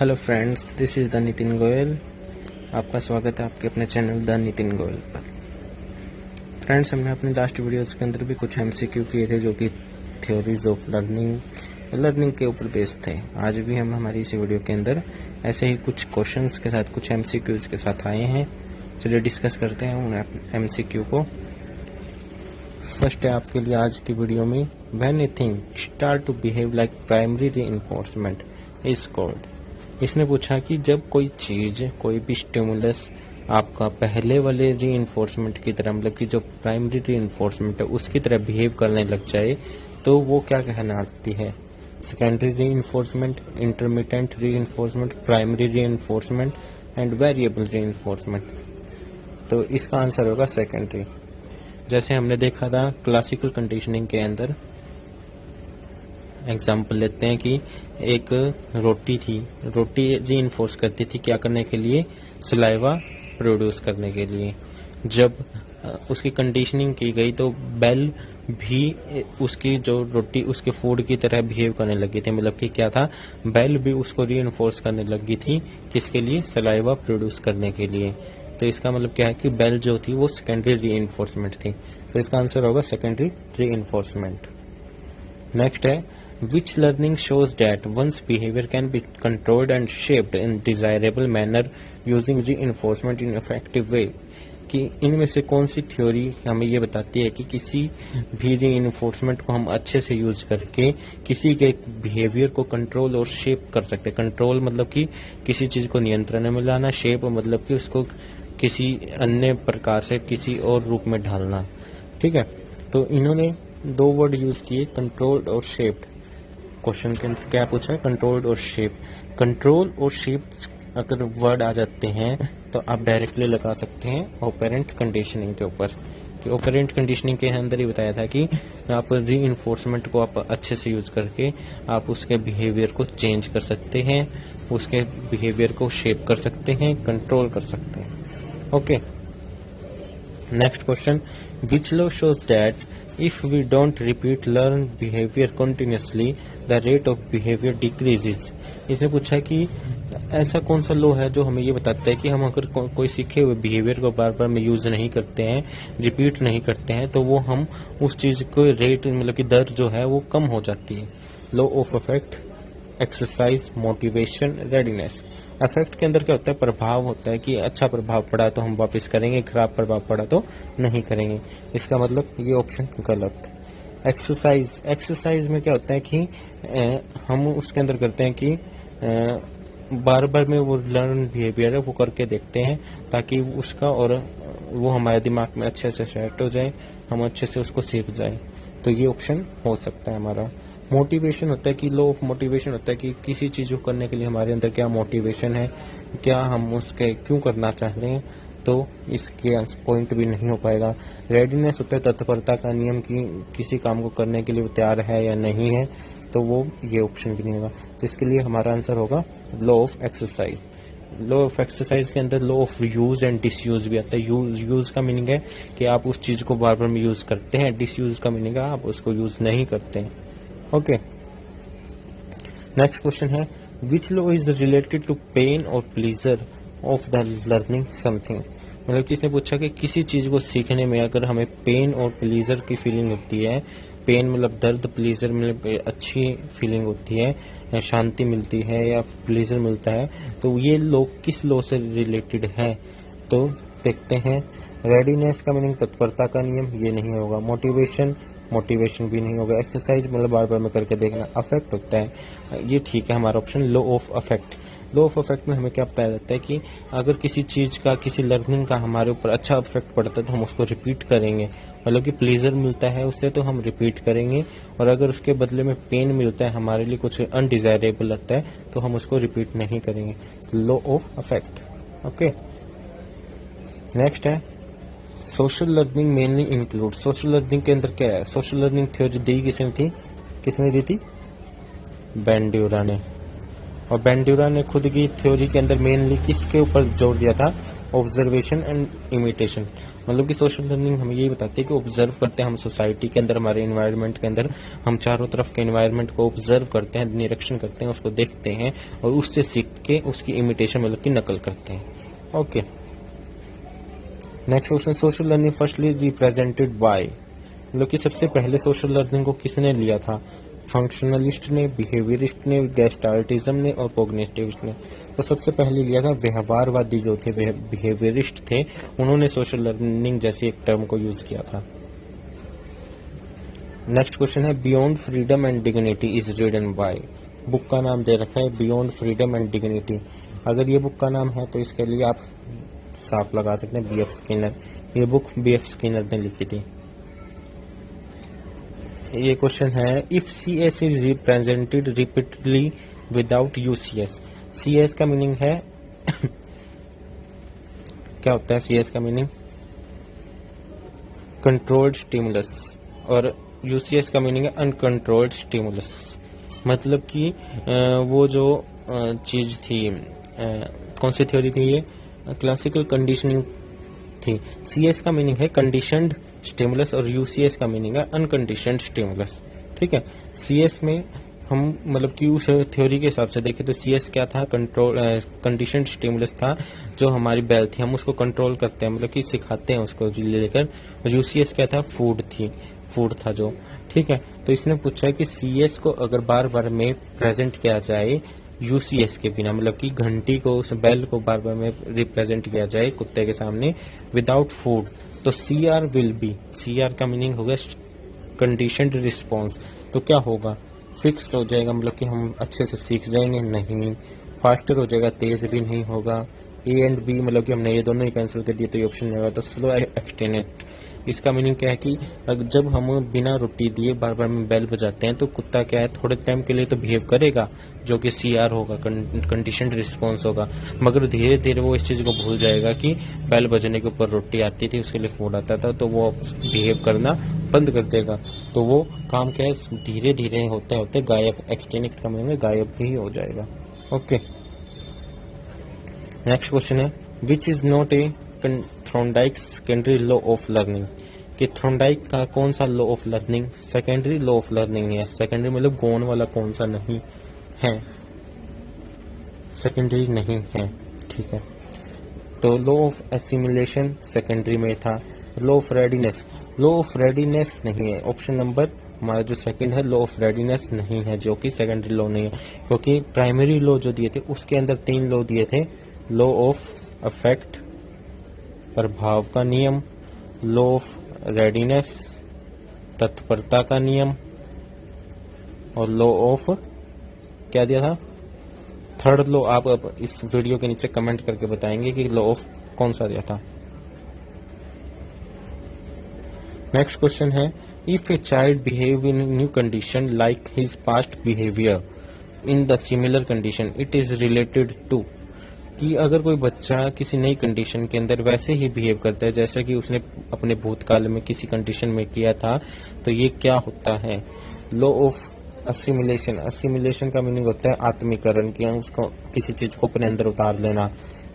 Hello friends, this is the Nitin Goyal. आपका स्वागत है आपके अपने चैनल द नितिन गोयल पर। फ्रेंड्स, हमने अपने लास्ट वीडियोस के अंदर भी कुछ एमसीक्यू किए थे जो कि थ्योरीज ऑफ लर्निंग के ऊपर बेस्ड थे। आज भी हम हमारी इसी वीडियो के अंदर ऐसे ही कुछ क्वेश्चंस के साथ, कुछ एमसीक्यूज के साथ आए हैं। चलिए डिस्कस करते हैं उन एमसीक्यू को। फर्स्ट है आपके लिए आज की वीडियो में, when a thing start to behave like primary reinforcement is called. इसने पूछा कि जब कोई चीज, कोई भी स्टिमुलस आपका पहले वाले रीइंफोर्समेंट की तरह, मतलब कि जो प्राइमरी रीइंफोर्समेंट है उसकी तरह बिहेव करने लग जाए तो वो क्या कहलाती है? Secondary reinforcement, intermittent reinforcement, primary reinforcement and variable reinforcement. तो इसका आंसर होगा सेकेंडरी। जैसे हमने देखा था क्लासिकल कंडीशनिंग के अंदर, एग्जाम्पल लेते हैं कि एक रोटी थी, रोटी रीइंफोर्स करती थी क्या करने के लिए? सलाइवा प्रोड्यूस करने के लिए। जब उसकी कंडीशनिंग की गई तो बेल भी उसकी जो रोटी उसके फूड की तरह बिहेव करने लगी थी। मतलब कि क्या था, बेल भी उसको रीइंफोर्स करने लगी थी, किसके लिए? सलाइवा प्रोड्यूस करने के लिए। तो इसका मतलब क्या है कि बेल जो थी वो सेकेंडरी रीइंफोर्समेंट थी। तो इसका आंसर होगा सेकेंडरी रीइंफोर्समेंट। नेक्स्ट है, which learning shows that one's behavior can be controlled and shaped in desirable manner using reinforcement in effective way। कि इनमें से कौन सी थ्योरी हमें ये बताती है कि किसी भी रीइंफोर्समेंट को हम अच्छे से यूज करके किसी के बिहेवियर को कंट्रोल और शेप कर सकते हैं। कंट्रोल मतलब कि किसी चीज को नियंत्रण में लाना, शेप मतलब कि उसको किसी अन्य प्रकार से किसी और रूप में ढालना। ठीक है, तो इन्होंने दो वर्ड यूज किए, कंट्रोल्ड और शेप्ड। क्वेश्चन के अंदर क्या पूछा है? कंट्रोल्ड और शेप। कंट्रोल और शेप अगर वर्ड आ जाते हैं तो आप डायरेक्टली लगा सकते हैं ऑपरेंट कंडीशनिंग के ऊपर। कि ऑपरेंट कंडीशनिंग के अंदर ही बताया था कि आप रीइंफोर्समेंट को आप अच्छे से यूज करके आप उसके बिहेवियर को चेंज कर सकते हैं, उसके बिहेवियर को शेप कर सकते हैं, कंट्रोल कर सकते हैं। Okay, next question, which law shows that if we don't repeat learn behavior continuously the rate of behavior decreases। इसने पूछा कि ऐसा कौन सा लॉ है जो हमें ये बताता है कि हम अगर कोई सीखे हुए बिहेवियर को बार बार में यूज नहीं करते हैं, रिपीट नहीं करते हैं, तो वो हम उस चीज को रेट, मतलब कि दर जो है वो कम हो जाती है। Law of effect, exercise, motivation, readiness. Effect के अंदर क्या होता है? प्रभाव होता है कि अच्छा प्रभाव पड़ा तो हम वापस करेंगे, खराब प्रभाव पड़ा तो नहीं करेंगे। इसका मतलब ये ऑप्शन गलत। एक्सरसाइज में क्या होता है कि हम उसके अंदर करते हैं कि बार बार में वो लर्न बिहेवियर है वो करके देखते हैं ताकि उसका और वो हमारे दिमाग में अच्छे से सेट हो जाए, हम अच्छे से उसको सीख जाए। तो ये ऑप्शन हो सकता है हमारा। मोटिवेशन होता है कि लॉ ऑफ मोटिवेशन होता है कि किसी चीज को करने के लिए हमारे अंदर क्या मोटिवेशन है, क्या हम उसके क्यों करना चाह रहे हैं, तो इसके पॉइंट भी नहीं हो पाएगा। रेडीनेस होता है तत्परता का नियम कि किसी काम को करने के लिए वो तैयार है या नहीं है, तो वो ये ऑप्शन भी नहीं होगा। तो इसके लिए हमारा आंसर होगा law of exercise. Law of exercise के अंदर law of use and disuse भी आता है। यूज का मीनिंग है कि आप उस चीज को बार बार में यूज करते हैं, डिसयूज का मीनिंग है आप उसको यूज नहीं करते हैं। ओके, नेक्स्ट क्वेश्चन है, which law is related to pain और pleasure of the learning something. मतलब किसने पूछा कि किसी चीज को सीखने में अगर हमें पेन और प्लीजर की फीलिंग होती है, पेन मतलब दर्द, प्लीजर मतलब अच्छी फीलिंग होती है, शांति मिलती है या प्लीजर मिलता है, तो ये लॉ किस लॉ से रिलेटेड है? तो देखते हैं। रेडीनेस का मीनिंग तत्परता का नियम, ये नहीं होगा। मोटिवेशन भी नहीं होगा। एक्सरसाइज मतलब बार बार में करके देखना। अफेक्ट होता है, ये ठीक है हमारा option law of affect. Law of affect में हमें क्या बताया जाता है कि अगर किसी चीज का, किसी लर्निंग का हमारे ऊपर अच्छा अफेक्ट पड़ता है तो हम उसको रिपीट करेंगे। मतलब कि प्लेजर मिलता है उससे तो हम रिपीट करेंगे, और अगर उसके बदले में पेन मिलता है, हमारे लिए कुछ अनडिजायरेबल लगता है, तो हम उसको रिपीट नहीं करेंगे। Law of effect. Okay, next है, social learning mainly include. Social learning के अंदर क्या है? सोशल लर्निंग थ्योरी दी किसने दी थी? बैंड्यूरा ने। और बैंड्यूरा ने खुद की थ्योरी के अंदर मेनली किसके ऊपर जोर दिया था? Observation and imitation. मतलब कि सोशल लर्निंग हमें यही बताती है कि ऑब्जर्व करते हैं हम सोसाइटी के अंदर, हमारे इन्वायरमेंट के अंदर, हम चारों तरफ के इन्वायरमेंट को ऑब्जर्व करते हैं, निरीक्षण करते हैं, उसको देखते हैं और उससे सीख के उसकी इमिटेशन मतलब की नकल करते हैं। Okay, next question, social learning firstly represented by, मतलब कि सबसे पहले सोशल लर्निंग को किसने लिया था? फंक्शनलिस्ट ने, बिहेवियरिस्ट ने, गेस्टाल्टिज्म ने और कोग्निटिविस्ट ने। तो सबसे पहले लिया था व्यवहारवादी जो थे, बिहेवियरिस्ट थे, उन्होंने सोशल लर्निंग जैसी एक टर्म को यूज किया था। नेक्स्ट क्वेश्चन है, beyond freedom and dignity is written by, book का नाम दे रखा है बियॉन्ड फ्रीडम एंड डिग्निटी। अगर ये बुक का नाम है तो इसके लिए आप साफ लगा सकते हैं BF स्किनर, ये बुक BF स्किनर ने लिखी थी। ये क्वेश्चन है, if CS is represented repeatedly without UCS, CS का मीनिंग है क्या होता है CS का मीनिंग? कंट्रोल्ड स्टिमुलस, और UCS का मीनिंग है अनकंट्रोल्ड स्टिमुलस। मतलब कि वो जो चीज थी, कौन सी थ्योरी थी ये? क्लासिकल कंडीशनिंग थी। CS का मीनिंग है कंडीशनड स्टिमुलस और UCS का मीनिंग है अनकंडीशनड स्टिमुलस। ठीक है, CS में हम मतलब कि उस थ्योरी के हिसाब से देखें तो CS क्या था? कंट्रोल कंडीशनड स्टिमुलस था, जो हमारी बेल थी, हम उसको कंट्रोल करते हैं, मतलब कि सिखाते हैं उसको लेकर। UCS क्या था? फूड थी, फूड था जो। ठीक है, तो इसने पूछा है कि CS को अगर बार बार में प्रेजेंट किया जाए UCS के बिना, मतलब कि घंटी को, उस बेल को बार बार में रिप्रेजेंट किया जाए कुत्ते के सामने विदाउट फूड, तो CR विल बी, CR का मीनिंग होगा कंडीशनड रिस्पॉन्स। तो क्या होगा? फिक्स हो जाएगा, मतलब कि हम अच्छे से सीख जाएंगे? नहीं। फास्टर हो जाएगा, तेज भी नहीं होगा। A एंड B, मतलब कि हमने ये दोनों ही कैंसिल कर दिए तो ये ऑप्शन नहीं होगा। तो स्लो एक्सटेनेट, इसका मीनिंग क्या है कि जब हम बिना रोटी दिए बार बार में बेल बजाते हैं तो कुत्ता क्या है, थोड़े टाइम के लिए तो बिहेव करेगा, जो कि CR होगा, कंडीशनड रिस्पॉन्स होगा, मगर धीरे धीरे वो इस चीज को भूल जाएगा कि बेल बजने के ऊपर रोटी आती थी, उसके लिए फूड आता था, तो वो बिहेव करना बंद कर देगा। तो वो काम क्या है, धीरे धीरे होते होते गायब, एक्सटेनिक का मीनिंग गायब भी हो जाएगा। ओके, नेक्स्ट क्वेश्चन है, which is not a Thorndike secondary law of learning, कि थ्रोनडाइक का कौन सा law of learning secondary law of learning है? सेकेंडरी मतलब गौण वाला कौन सा नहीं है, सेकेंडरी नहीं है। ठीक है, तो लॉ ऑफ एसिमिलेशन सेकेंडरी में था। Law of readiness, law of readiness नहीं है। ऑप्शन नंबर हमारा जो सेकंड है, लॉ ऑफ रेडीनेस नहीं है, जो कि सेकेंडरी लॉ नहीं है, क्योंकि प्राइमरी लॉ जो दिए थे उसके अंदर 3 लॉ दिए थे, लॉ ऑफ अफेक्ट प्रभाव का नियम, लॉ ऑफ रेडीनेस तत्परता का नियम, और लॉ ऑफ क्या दिया था? थर्ड लॉ आप अब इस वीडियो के नीचे कमेंट करके बताएंगे कि लॉ ऑफ कौन सा दिया था। नेक्स्ट क्वेश्चन है, if a child behave in new condition like his past behaviour in the similar condition it is related to, कि अगर कोई बच्चा किसी नई कंडीशन के अंदर वैसे ही बिहेव करता है जैसा कि उसने अपने भूतकाल में किसी कंडीशन में किया था, तो ये क्या होता है? लॉ ऑफ असिमिलेशन, असिमिलेशन का मीनिंग होता है आत्मीकरण, कि उसको किसी चीज को अपने अंदर उतार लेना,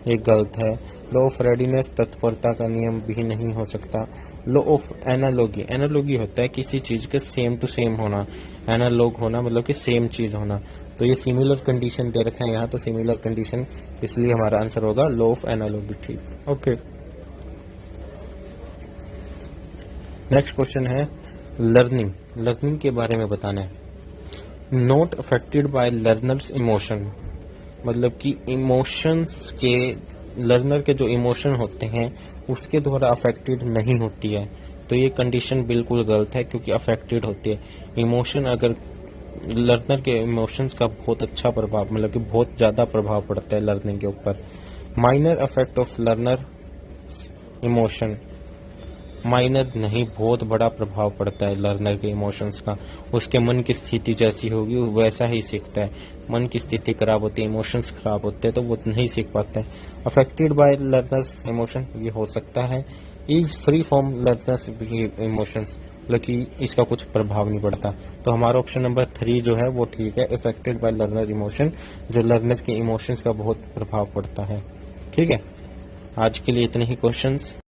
ये गलत है। लॉ ऑफ रेडीनेस तत्परता का नियम भी नहीं हो सकता। लॉ ऑफ एनालॉगी, एनालॉगी होता है किसी चीज के सेम टू सेम होना, एनालॉग होना मतलब कि सेम चीज होना, तो ये सिमिलर कंडीशन दे रखा है यहाँ, तो सिमिलर कंडीशन, इसलिए हमारा आंसर होगा लॉ ऑफ एनालॉगी। ठीक, ओके। नेक्स्ट क्वेश्चन है, लर्निंग, लर्निंग के बारे में बताना है। Not affected by learners emotion, मतलब कि इमोशंस के, लर्नर के जो इमोशन होते हैं उसके द्वारा अफेक्टेड नहीं होती है, तो ये कंडीशन बिल्कुल गलत है, क्योंकि अफेक्टेड होती है इमोशन। अगर लर्नर के इमोशंस का बहुत अच्छा प्रभाव, मतलब कि बहुत ज्यादा प्रभाव पड़ता है लर्निंग के ऊपर। Minor effect of learner emotion, minor नहीं, बहुत बड़ा प्रभाव पड़ता है लर्नर के इमोशंस का। उसके मन की स्थिति जैसी होगी वैसा ही सीखता है। मन की स्थिति खराब होती है, इमोशंस खराब होते हैं, तो वो नहीं सीख पाता है। अफेक्टेड बाय लर्नर्स इमोशन, ये हो सकता है। Is free from learners emotions, मतलब कि इसका कुछ प्रभाव नहीं पड़ता। तो हमारा ऑप्शन नंबर 3 जो है वो ठीक है, अफेक्टेड बाय लर्नर इमोशन, जो लर्नर के इमोशंस का बहुत प्रभाव पड़ता है। ठीक है, आज के लिए इतने ही क्वेश्चंस।